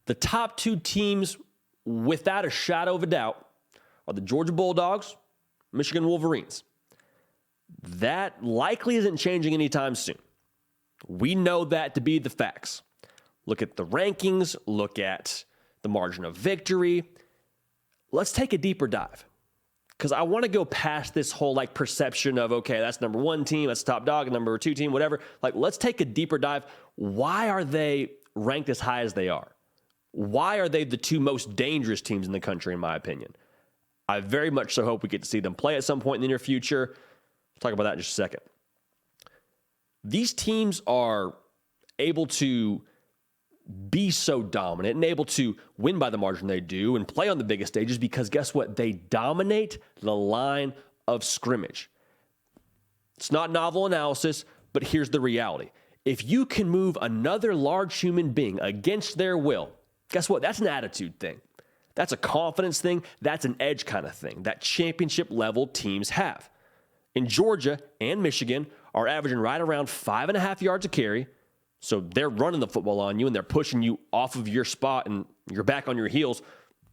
The top two teams, without a shadow of a doubt, are the Georgia Bulldogs, Michigan Wolverines. That likely isn't changing anytime soon. We know that to be the facts. Look at the rankings, look at the margin of victory. Let's take a deeper dive, because I want to go past this whole perception of, okay, that's number one team, that's top dog, number two team, whatever. Let's take a deeper dive. Why are they ranked as high as they are? Why are they the two most dangerous teams in the country, in my opinion? I very much so hope we get to see them play at some point in the near future. We'll talk about that in just a second. These teams are able to be so dominant and able to win by the margin they do and play on the biggest stages because guess what? They dominate the line of scrimmage. It's not novel analysis, but here's the reality. If you can move another large human being against their will, guess what? That's an attitude thing. That's a confidence thing. That's an edge kind of thing that championship level teams have. In Georgia and Michigan are averaging right around 5.5 yards a carry. So they're running the football on you and they're pushing you off of your spot and you're back on your heels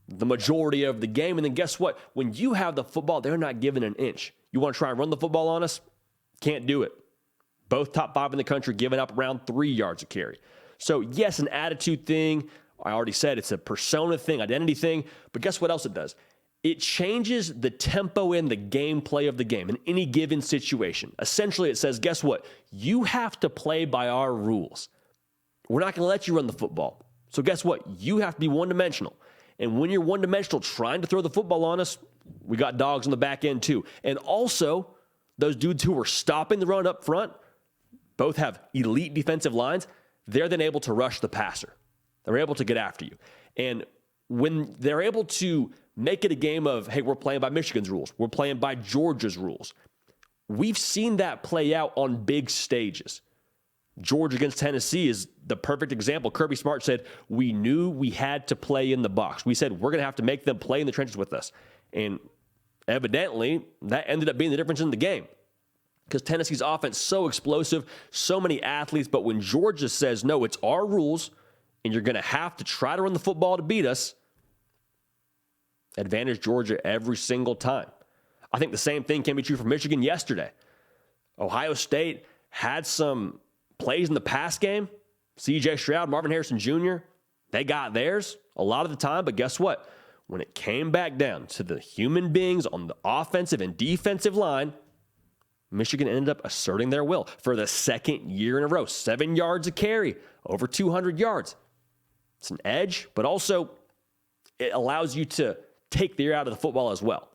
the majority of the game. And then guess what? When you have the football, they're not giving an inch. You want to try and run the football on us? Can't do it. Both top five in the country giving up around 3 yards a carry. So yes, an attitude thing. I already said it's a persona thing, identity thing. But guess what else it does? It changes the tempo and the gameplay of the game in any given situation. Essentially, it says, guess what? You have to play by our rules. We're not going to let you run the football. So guess what? You have to be one-dimensional. And when you're one-dimensional trying to throw the football on us, we got dogs on the back end too. And also, those dudes who are stopping the run up front both have elite defensive lines. They're then able to rush the passer. They're able to get after you. And when they're able to make it a game of, hey, we're playing by Michigan's rules. We're playing by Georgia's rules. We've seen that play out on big stages. Georgia against Tennessee is the perfect example. Kirby Smart said, we knew we had to play in the box. We said, we're going to have to make them play in the trenches with us. And evidently, that ended up being the difference in the game. Because Tennessee's offense so explosive, so many athletes. But when Georgia says, no, it's our rules, and you're going to have to try to run the football to beat us, advantage Georgia every single time. I think the same thing can be true for Michigan yesterday. Ohio State had some plays in the pass game. C.J. Stroud, Marvin Harrison Jr., they got theirs a lot of the time. But guess what? When it came back down to the human beings on the offensive and defensive line, Michigan ended up asserting their will for the second year in a row. 7 yards a carry, over 200 yards. It's an edge, but also it allows you to take the ear out of the football as well.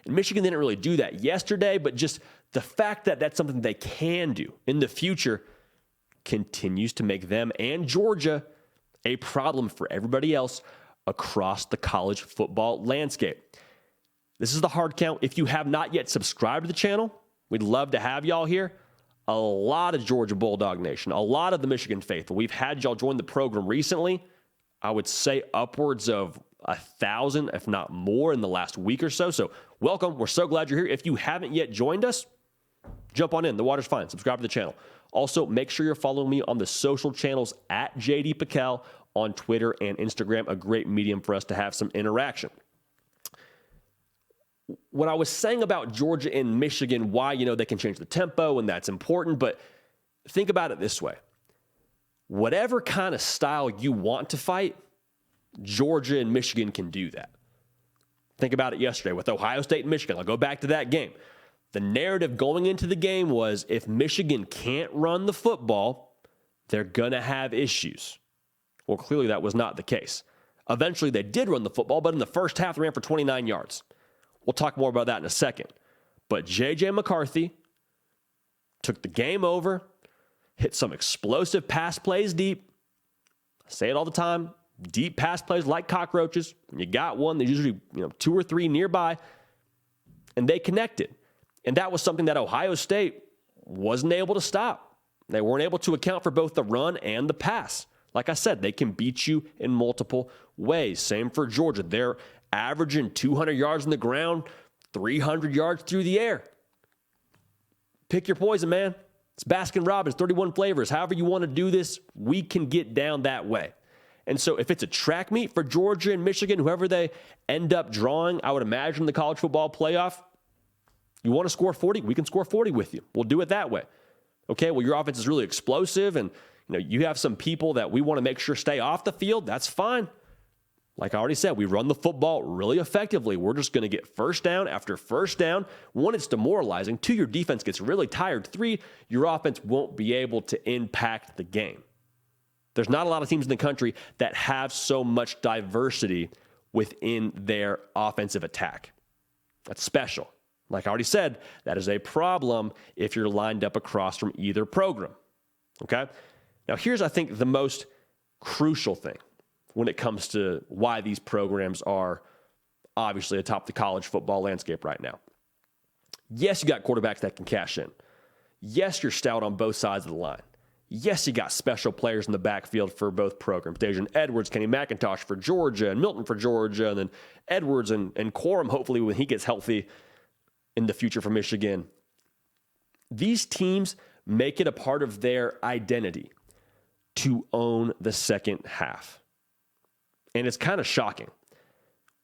And Michigan didn't really do that yesterday, but just the fact that that's something they can do in the future continues to make them and Georgia a problem for everybody else across the college football landscape. This is the hard count. If you have not yet subscribed to the channel, we'd love to have y'all here. A lot of Georgia Bulldog Nation, a lot of the Michigan faithful. We've had y'all join the program recently. I would say upwards of 1,000, if not more, in the last week or so. So welcome. We're so glad you're here. If you haven't yet joined us, jump on in. The water's fine. Subscribe to the channel. Also, make sure you're following me on the social channels at JD Pickell on Twitter and Instagram, a great medium for us to have some interaction. What I was saying about Georgia and Michigan, why, they can change the tempo and that's important, but think about it this way. Whatever kind of style you want to fight, Georgia and Michigan can do that. Think about it yesterday with Ohio State and Michigan. I'll go back to that game. The narrative going into the game was if Michigan can't run the football, they're going to have issues. Well, clearly that was not the case. Eventually they did run the football, but in the first half they ran for 29 yards. We'll talk more about that in a second. But J.J. McCarthy took the game over, hit some explosive pass plays deep. I say it all the time. Deep pass plays like cockroaches. When you got one, there's usually 2 or 3 nearby, and they connected. And that was something that Ohio State wasn't able to stop. They weren't able to account for both the run and the pass. Like I said, they can beat you in multiple ways. Same for Georgia. They're averaging 200 yards on the ground, 300 yards through the air. Pick your poison, man. It's Baskin-Robbins, 31 flavors. However you want to do this, we can get down that way. And so if it's a track meet for Georgia and Michigan, whoever they end up drawing, I would imagine the college football playoff, you want to score 40? We can score 40 with you. We'll do it that way. Okay, well, your offense is really explosive and you have some people that we want to make sure stay off the field. That's fine. Like I already said, we run the football really effectively. We're just going to get first down after first down. 1, it's demoralizing. 2, your defense gets really tired. 3, your offense won't be able to impact the game. There's not a lot of teams in the country that have so much diversity within their offensive attack. That's special. Like I already said, that is a problem if you're lined up across from either program. Okay? Now, here's, I think, the most crucial thing when it comes to why these programs are obviously atop the college football landscape right now. Yes, you got quarterbacks that can cash in. Yes, you're stout on both sides of the line. Yes, you got special players in the backfield for both programs. Dajan Edwards, Kenny McIntosh for Georgia, and Milton for Georgia, and then Edwards and Corum, hopefully, when he gets healthy in the future for Michigan. These teams make it a part of their identity to own the second half. And it's kind of shocking.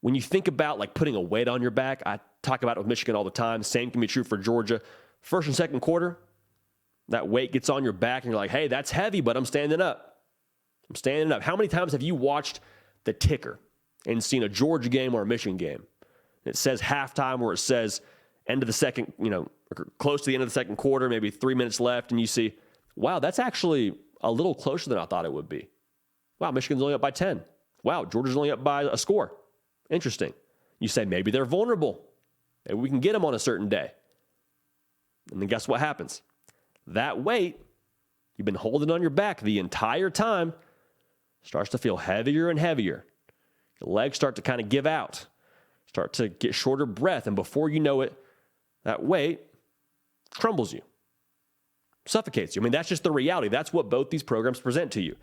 When you think about like putting a weight on your back, I talk about it with Michigan all the time. Same can be true for Georgia. First and second quarter, that weight gets on your back and you're like, hey, that's heavy, but I'm standing up. I'm standing up. How many times have you watched the ticker and seen a Georgia game or a Michigan game? It says halftime or it says end of the second, close to the end of the second quarter, maybe 3 minutes left, and you see, wow, that's actually a little closer than I thought it would be. Wow, Michigan's only up by 10. Wow, Georgia's only up by a score. Interesting. You say, maybe they're vulnerable. Maybe we can get them on a certain day. And then guess what happens? That weight you've been holding on your back the entire time starts to feel heavier and heavier. Your legs start to kind of give out, start to get shorter breath, and before you know it, that weight crumbles you, suffocates you. I mean, that's just the reality. That's what both these programs present to you.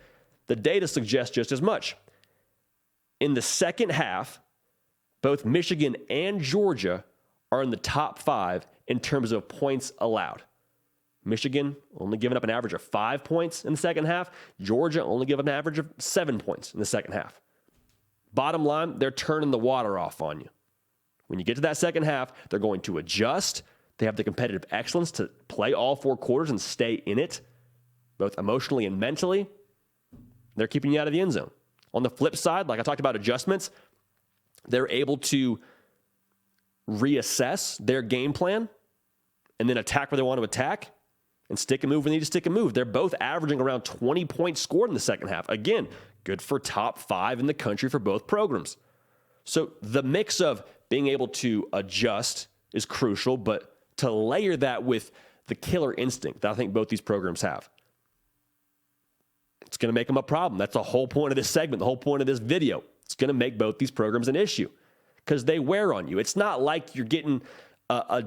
The data suggests just as much. In the second half, both Michigan and Georgia are in the top 5 in terms of points allowed. Michigan only giving up an average of 5 points in the second half. Georgia only giving an average of 7 points in the second half. Bottom line, they're turning the water off on you. When you get to that second half, they're going to adjust. They have the competitive excellence to play all 4 quarters and stay in it, both emotionally and mentally. They're keeping you out of the end zone. On the flip side, like I talked about adjustments, they're able to reassess their game plan and then attack where they want to attack and stick and move when they need to stick and move. They're both averaging around 20 points scored in the second half. Again, good for top 5 in the country for both programs. So the mix of being able to adjust is crucial, but to layer that with the killer instinct that I think both these programs have, it's going to make them a problem. That's the whole point of this segment, the whole point of this video. It's going to make both these programs an issue because they wear on you. It's not like you're getting a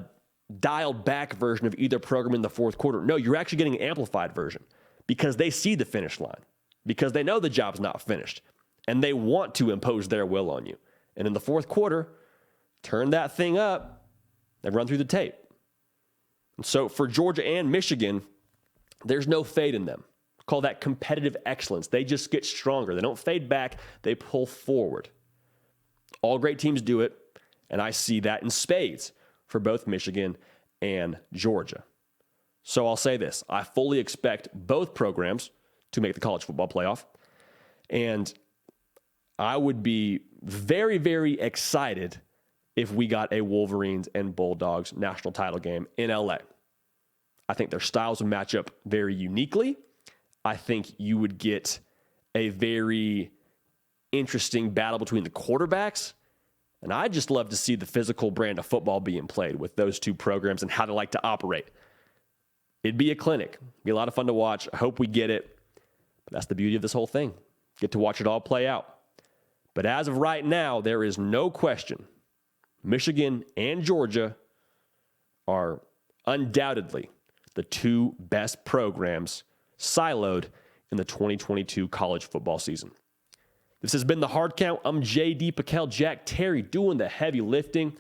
dialed back version of either program in the fourth quarter. No, you're actually getting an amplified version because they see the finish line, because they know the job's not finished, and they want to impose their will on you. And in the fourth quarter, turn that thing up and run through the tape. And so for Georgia and Michigan, there's no fade in them. Call that competitive excellence. They just get stronger. They don't fade back. They pull forward. All great teams do it, and I see that in spades for both Michigan and Georgia. So I'll say this. I fully expect both programs to make the college football playoff, and I would be very, very excited if we got a Wolverines and Bulldogs national title game in LA. I think their styles would match up very uniquely. I think you would get a very interesting battle between the quarterbacks. And I'd just love to see the physical brand of football being played with those two programs and how they like to operate. It'd be a clinic. It'd be a lot of fun to watch. I hope we get it. But that's the beauty of this whole thing. Get to watch it all play out. But as of right now, there is no question Michigan and Georgia are undoubtedly the two best programs siloed in the 2022 college football season. This has been The Hard Count. I'm J.D. Piquel, Jack Terry doing the heavy lifting.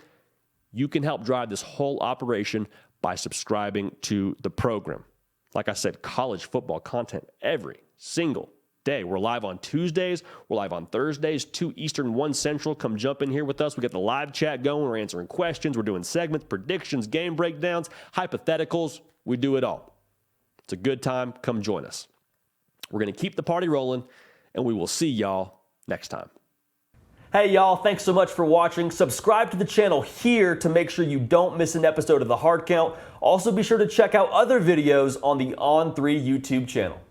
You can help drive this whole operation by subscribing to the program. Like I said, college football content every single day. We're live on Tuesdays. We're live on Thursdays, 2 Eastern, 1 Central. Come jump in here with us. We got the live chat going. We're answering questions. We're doing segments, predictions, game breakdowns, hypotheticals. We do it all. It's a good time. Come join us. We're going to keep the party rolling, and we will see y'all next time. Hey y'all, thanks so much for watching. Subscribe to the channel here to make sure you don't miss an episode of The Hard Count. Also be sure to check out other videos on the On3 YouTube channel.